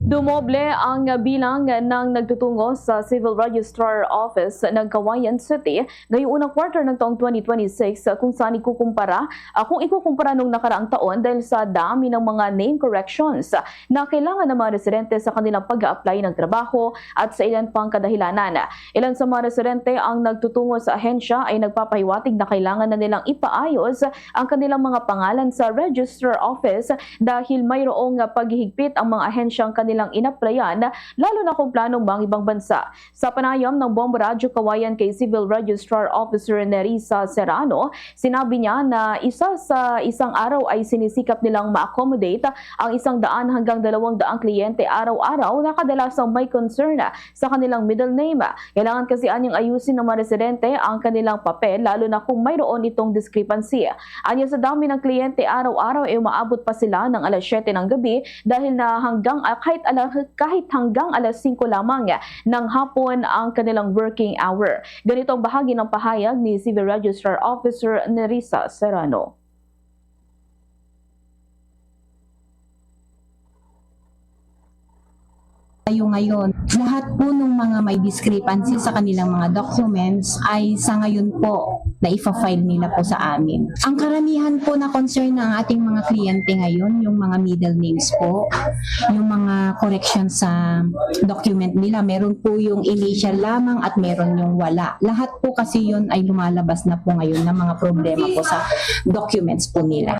Dumoble ang bilang ng nagtutungo sa Civil Registrar Office ng Cauayan City ngayong unang quarter ng taong 2026 kung saan ikukumpara nung nakaraang taon dahil sa dami ng mga name corrections na kailangan ng mga residente sa kanilang pag-a-apply ng trabaho at sa ilan pang kadahilanan. Ilan sa mga residente ang nagtutungo sa ahensya ay nagpapahiwatig na kailangan na nilang ipaayos ang kanilang mga pangalan sa Registrar Office dahil mayroong paghihigpit ang mga ahensyang kanilang inaplayan, lalo na kung planong ibang bansa. Sa panayam ng Bombo Radyo Cauayan kay Civil Registrar Officer Nerissa Serrano, sinabi niya na sa isang araw ay sinisikap nilang ma-accommodate ang 100 hanggang 200 kliyente araw-araw na kadalasang may concern sa kanilang middle name. Kailangan kasi anyang ayusin ng mga residente ang kanilang papel, lalo na kung mayroon itong discrepancy. Anya sa dami ng kliyente araw-araw ay umaabot pa sila ng alas 7 ng gabi dahil na kahit hanggang alas 5 lamang ng hapon ang kanilang working hour. Ganito ang bahagi ng pahayag ni Civil Registrar Officer Nerissa Serrano. Ngayon, lahat po ng mga may discrepancy sa kanilang mga documents ay sa ngayon po na ifa-file nila po sa amin. Ang karamihan po na concern ng ating mga kliyente ngayon, yung mga middle names po, yung mga correction sa document nila, meron po yung initial lamang at meron yung wala. Lahat po kasi yun ay lumalabas na po ngayon ng mga problema po sa documents po nila.